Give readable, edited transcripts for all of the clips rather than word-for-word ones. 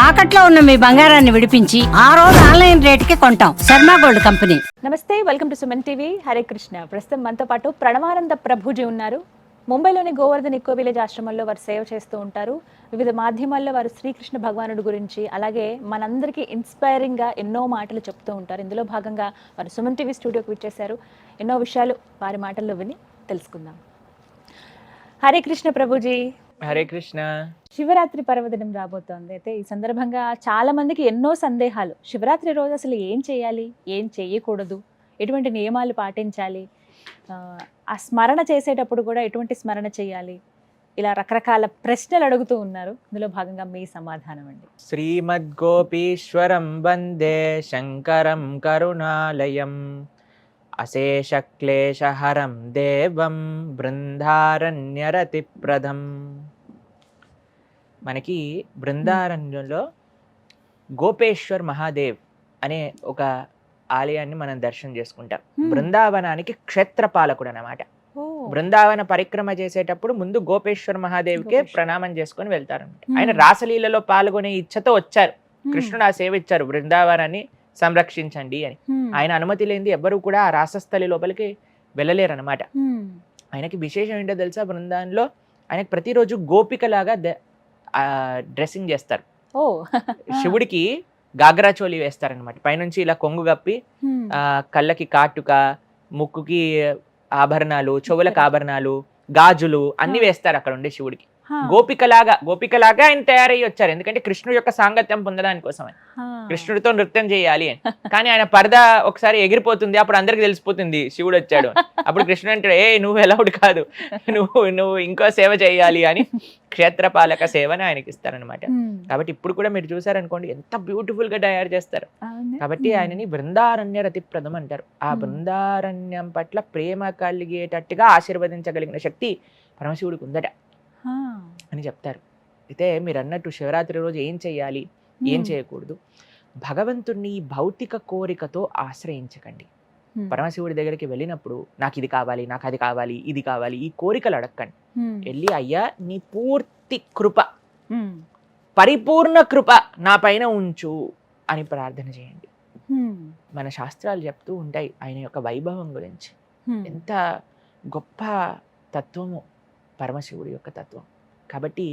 తాకట్లో ఉన్న మీ బంగారాన్ని విడిపించి ఆ రోజు ఆన్లైన్ రేటుకి కొంటాం. Sharma gold company. నమస్తే, welcome to Suman TV. Hare Krishna. ప్రస్తుతం మనతో పాటు ప్రణవానంద ప్రభుజీ ఉన్నారు. ముంబైలోని గోవర్ధన్ ఇకో విలేజ్ ఆశ్రమంలో వారు సేవ చేస్తూ ఉంటారు. వివిధ మాధ్యమాల్లో వారు శ్రీకృష్ణ భగవానుడి గురించి, అలాగే మనందరికీ ఇన్స్పైరింగ్గా ఎన్నో మాటలు చెప్తూ ఉంటారు. ఇందులో భాగంగా వారు సుమన్ టీవీ స్టూడియోకి విచ్చేశారు. ఎన్నో విషయాలు వారి మాటల్లో విని తెలుసుకుందాం. హరే కృష్ణ ప్రభుజీ. హరే కృష్ణ. శివరాత్రి పర్వదినం రాబోతోంది. అయితే ఈ సందర్భంగా చాలా మందికి ఎన్నో సందేహాలు. శివరాత్రి రోజు అసలు ఏం చేయాలి, ఏం చేయకూడదు, ఎటువంటి నియమాలు పాటించాలి, ఆ స్మరణ చేసేటప్పుడు కూడా ఎటువంటి స్మరణ చేయాలి, ఇలా రకరకాల ప్రశ్నలు అడుగుతూ ఉన్నారు. ఇందులో భాగంగా మీ సమాధానం అండి. శ్రీమద్ గోపీశ్వరం వందే శంకరం కరుణాలయం అశేష క్లేశహరం దేవం బృందారణ్యరతిప్రదం. మనకి బృందారణ్యంలో గోపేశ్వర్ మహాదేవ్ అనే ఒక ఆలయాన్ని మనం దర్శనం చేసుకుంటాం. బృందావనానికి క్షేత్రపాలకుడు అన్నమాట. బృందావన పరిక్రమ చేసేటప్పుడు ముందు గోపేశ్వర్ మహాదేవ్కే ప్రణామం చేసుకొని వెళ్తారన్నమాట. ఆయన రాసలీలలో పాల్గొనే ఇచ్చతో వచ్చారు. కృష్ణుడు ఆ సేవ ఇచ్చారు, బృందావనాన్ని సంరక్షించండి అని. ఆయన అనుమతి లేనిది ఎవ్వరూ కూడా ఆ రాసస్థలి లోపలికి వెళ్ళలేరు అనమాట. ఆయనకి విశేషం ఏంటో తెలుసా? బృందావనంలో ఆయనకి ప్రతిరోజు గోపికలాగా డ్రెస్సింగ్ చేస్తారు. శివుడికి గాగ్రా చోలి వేస్తారనమాట. పైనుంచి ఇలా కొంగు కప్పి కళ్ళకి కాటుక, ముక్కుకి ఆభరణాలు, చెవులకు ఆభరణాలు, గాజులు అన్ని వేస్తారు అక్కడ ఉండే శివుడికి. గోపికలాగా ఆయన తయారయ్యి వచ్చారు. ఎందుకంటే కృష్ణుడి యొక్క సాంగత్యం పొందడానికి కోసం కృష్ణుడితో నృత్యం చేయాలి అని. కానీ ఆయన పరదా ఒకసారి ఎగిరిపోతుంది, అప్పుడు అందరికి తెలిసిపోతుంది శివుడు వచ్చాడు. అప్పుడు కృష్ణుడు అంటాడు, నువ్వు ఎలౌడ్ కాదు, నువ్వు ఇంకో సేవ చేయాలి అని క్షేత్రపాలక సేవని ఆయనకి ఇస్తారనమాట. కాబట్టి ఇప్పుడు కూడా మీరు చూసారనుకోండి ఎంత బ్యూటిఫుల్ గా తయారు చేస్తారు. కాబట్టి ఆయనని బృందారణ్య రతిప్రదం అంటారు. ఆ బృందారణ్యం పట్ల ప్రేమ కలిగేటట్టుగా ఆశీర్వదించగలిగిన శక్తి పరమశివుడికి ఉందట అని చెప్తారు. అయితే మీరు అన్నట్టు శివరాత్రి రోజు ఏం చేయాలి, ఏం చేయకూడదు? భగవంతుణ్ణి భౌతిక కోరికతో ఆశ్రయించకండి. పరమశివుడి దగ్గరికి వెళ్ళినప్పుడు నాకు ఇది కావాలి, నాకు అది కావాలి, ఇది కావాలి, ఈ కోరికలు అడగండి. వెళ్ళి అయ్యా నీ పూర్తి కృప, పరిపూర్ణ కృప నా పైన ఉంచు అని ప్రార్థన చేయండి. మన శాస్త్రాలు చెప్తూ ఉంటాయి ఆయన యొక్క వైభవం గురించి. ఎంత గొప్ప తత్వము పరమశివుడి యొక్క తత్వం. కాబట్టి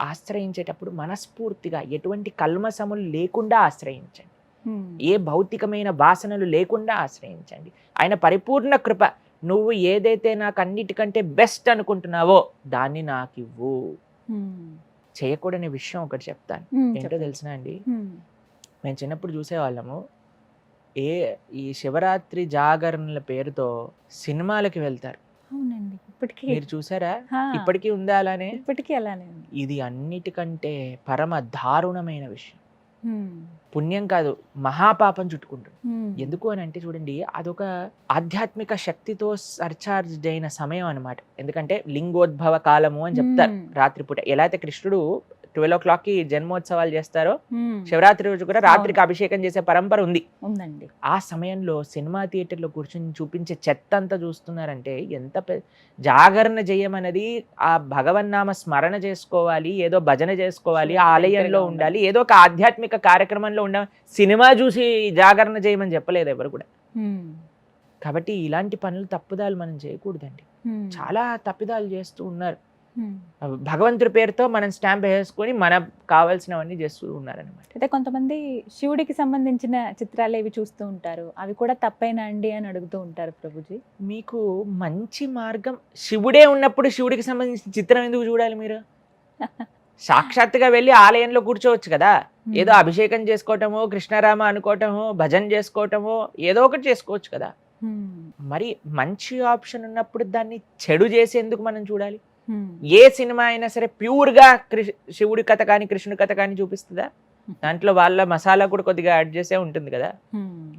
ఆశ్రయించేటప్పుడు మనస్ఫూర్తిగా ఎటువంటి కల్మసములు లేకుండా ఆశ్రయించండి. ఏ భౌతికమైన వాసనలు లేకుండా ఆశ్రయించండి. ఆయన పరిపూర్ణ కృప, నువ్వు ఏదైతే నాకు అన్నిటికంటే బెస్ట్ అనుకుంటున్నావో దాన్ని నాకు ఇవ్వు. చేయకూడని విషయం ఒకటి చెప్తాను. ఏంటో తెలిసిన అండి, మేము చిన్నప్పుడు చూసేవాళ్ళము, ఈ శివరాత్రి జాగరణల పేరుతో సినిమాలకి వెళ్తారు. మీరు చూసారా? ఇప్పటికీ ఉందా అలానే? ఇప్పటికీ అలానే. ఇది అన్నిటికంటే పరమ దారుణమైన విషయం. పుణ్యం కాదు, మహాపాపం చుట్టుకుంటుంది. ఎందుకు అని అంటే చూడండి, అదొక ఆధ్యాత్మిక శక్తితో సర్చార్జ్ అయిన సమయం అనమాట. ఎందుకంటే లింగోద్భవ కాలము అని చెప్తారు రాత్రిపూట. ఎలా అయితే కృష్ణుడు 12 o'clock జన్మోత్సవాలు చేస్తారో, శివరాత్రి రోజు కూడా రాత్రికి అభిషేకం చేసే పరంపర ఉందండి. ఆ సమయంలో సినిమా థియేటర్లో కూర్చొని చూపించే చెత్త అంతా చూస్తున్నారంటే ఎంత జాగరణ చేయమన్నది ఆ భగవన్నామ స్మరణ చేసుకోవాలి, ఏదో భజన చేసుకోవాలి, ఆలయంలో ఉండాలి, ఏదో ఒక ఆధ్యాత్మిక కార్యక్రమంలో ఉండాలి. సినిమా చూసి జాగరణ చేయమని చెప్పలేదు ఎవరు కూడా. కాబట్టి ఇలాంటి పనులు, తప్పుదాలు మనం చేయకూడదండి. చాలా తప్పిదాలు చేస్తూ ఉన్నారు. భగవంతుడి పేరుతో మనం స్టాంప్ వేసుకొని మనకు కావాల్సినవన్నీ చేస్తూ ఉన్నారనమాట. అయితే కొంతమంది శివుడికి సంబంధించిన చిత్రాలు ఏవి చూస్తూ ఉంటారు, అవి కూడా తప్పేనా అండి అని అడుగుతూ ఉంటారు. ప్రభుజీ, మీకు మంచి మార్గం, శివుడే ఉన్నప్పుడు శివుడికి సంబంధించిన చిత్రం ఎందుకు చూడాలి మీరు? సాక్షాత్తుగా వెళ్ళి ఆలయంలో కూర్చోవచ్చు కదా. ఏదో అభిషేకం చేసుకోవటమో, కృష్ణరామ అనుకోవటమో, భజన చేసుకోవటమో, ఏదో ఒకటి చేసుకోవచ్చు కదా. మరి మంచి ఆప్షన్ ఉన్నప్పుడు దాన్ని చెడు చేసేందుకు మనం చూడాలి? ఏ సినిమా అయినా సరే ప్యూర్ గా శివుడి కథ కానీ కృష్ణుడి కథ కానీ చూపిస్తుందా? దాంట్లో వాళ్ళ మసాలా కూడా కొద్దిగా యాడ్ చేసే ఉంటుంది కదా.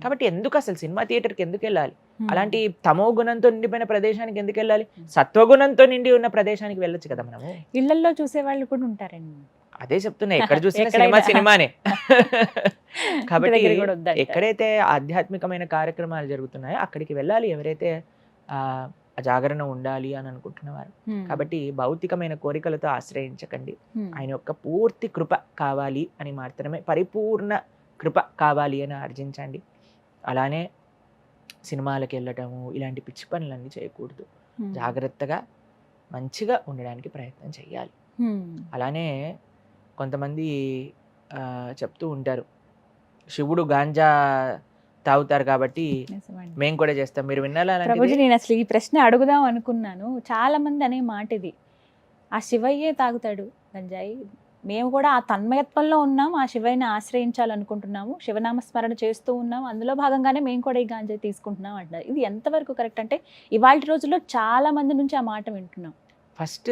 కాబట్టి ఎందుకు అసలు సినిమా థియేటర్కి ఎందుకు వెళ్ళాలి? అలాంటి తమో గుణంతో నిండిపోయిన ప్రదేశానికి ఎందుకు వెళ్ళాలి? సత్వగుణంతో నిండి ఉన్న ప్రదేశానికి వెళ్ళొచ్చు కదా. మనము ఇళ్లలో చూసే వాళ్ళు కూడా ఉంటారండి. అదే చెప్తున్నా, ఎక్కడ చూసినా సినిమానే. కాబట్టి ఎక్కడైతే ఆధ్యాత్మికమైన కార్యక్రమాలు జరుగుతున్నాయో అక్కడికి వెళ్ళాలి. ఎవరైతే జాగరణ ఉండాలి అని అనుకుంటున్నవారు. కాబట్టి భౌతికమైన కోరికలతో ఆశ్రయించకండి. ఆయన యొక్క పూర్తి కృప కావాలి అని మాత్రమే, పరిపూర్ణ కృప కావాలి అని ఆర్జించండి. అలానే సినిమాలకు వెళ్ళటము ఇలాంటి పిచ్చి పనులన్నీ చేయకూడదు. జాగ్రత్తగా మంచిగా ఉండడానికి ప్రయత్నం చేయాలి. అలానే కొంతమంది చెప్తూ ఉంటారు, శివుడు గాంజా తాగుతారు కాబట్టి మేము కూడా చేస్తాం. మీరు వినాలా? ప్రభుజీ, నేను అసలు ఈ ప్రశ్న అడుగుదాం అనుకున్నాను. చాలా మంది అనే మాట ఇది, ఆ శివయ్యే తాగుతాడు గంజాయి, మేము కూడా ఆ తన్మయత్వంలో ఉన్నాం, ఆ శివయ్యని ఆశ్రయించాలనుకుంటున్నాము, శివనామ స్మరణ చేస్తూ ఉన్నాం, అందులో భాగంగానే మేము కూడా ఈ గాంజాయి తీసుకుంటున్నాం అంటారు. ఇది ఎంతవరకు కరెక్ట్? అంటే ఇవాళ రోజుల్లో చాలా మంది నుంచి ఆ మాట వింటున్నాం. ఫస్ట్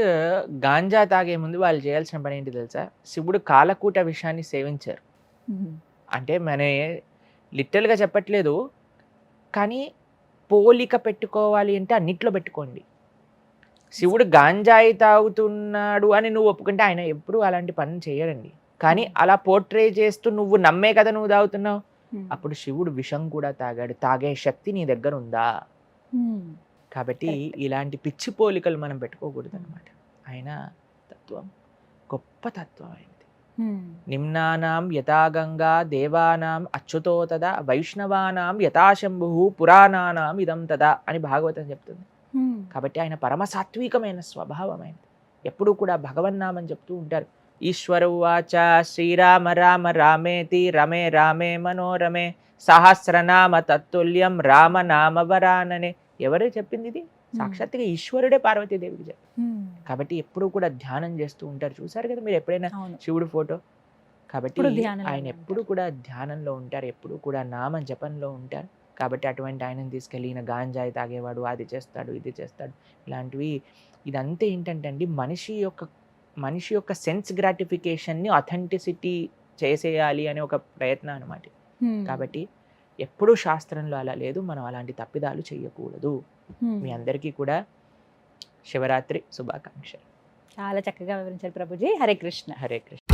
గాంజా తాగే ముందు వాళ్ళు చేయాల్సిన పని ఏంటి తెలుసా? శివుడు కాలకూట విషయాన్ని సేవించారు. అంటే మన లిటరల్గా చెప్పట్లేదు, కానీ పోలిక పెట్టుకోవాలి అంటే అన్నిట్లో పెట్టుకోండి. శివుడు గాంజాయి తాగుతున్నాడు అని నువ్వు ఒప్పుకుంటే ఆయన ఎప్పుడు అలాంటి పని చేయడండి. కానీ అలా పోర్ట్రే చేస్తూ నువ్వు నమ్మే కదా నువ్వు తాగుతున్నావు, అప్పుడు శివుడు విషం కూడా తాగాడు. తాగే శక్తి నీ దగ్గర ఉందా? కాబట్టి ఇలాంటి పిచ్చి పోలికలు మనం పెట్టుకోకూడదు అనమాట. ఆయన తత్వం గొప్ప తత్వం అయింది. నిమ్నానాం యథాగంగా దేవానాం అచ్యుతో తదా వైష్ణవానాం యథాశంభు పురాణానాం ఇదం తదా అని భాగవతం చెప్తుంది. కాబట్టి ఆయన పరమ సాత్వికమైన స్వభావమైనది. ఎప్పుడు కూడా భగవన్నామని చెప్తూ ఉంటారు. ఈశ్వర ఉవాచ శ్రీరామ రామ రామేతి రమే రామే మనోరమే సహస్రనామ తత్తుల్యం రామనామ వరాననే. ఎవరు చెప్పింది ఇది? సాక్షాత్తుగా ఈశ్వరుడే పార్వతీదేవికి చెప్పారు. కాబట్టి ఎప్పుడు కూడా ధ్యానం చేస్తూ ఉంటారు. చూసారు కదా మీరు ఎప్పుడైనా శివుడు ఫోటో? కాబట్టి ఆయన ఎప్పుడు కూడా ధ్యానంలో ఉంటారు, ఎప్పుడు కూడా నామ జపంలో ఉంటారు. కాబట్టి అటువంటి ఆయనను తీసుకెళ్ళి ఈయన గాంజాయి తాగేవాడు, అది చేస్తాడు, ఇది చేస్తాడు, ఇలాంటివి. ఇదంతా ఏంటంటే అండి, మనిషి యొక్క సెన్స్ గ్రాటిఫికేషన్ని అథెంటిసిటీ చేసేయాలి అనే ఒక ప్రయత్నం అనమాట. కాబట్టి ఎప్పుడూ శాస్త్రంలో అలా లేదు. మనం అలాంటి తప్పిదాలు చేయకూడదు. మీ అందరికీ కూడా శివరాత్రి శుభాకాంక్షలు. చాలా చక్కగా వివరించారు ప్రభుజీ. హరే కృష్ణ. హరే కృష్ణ.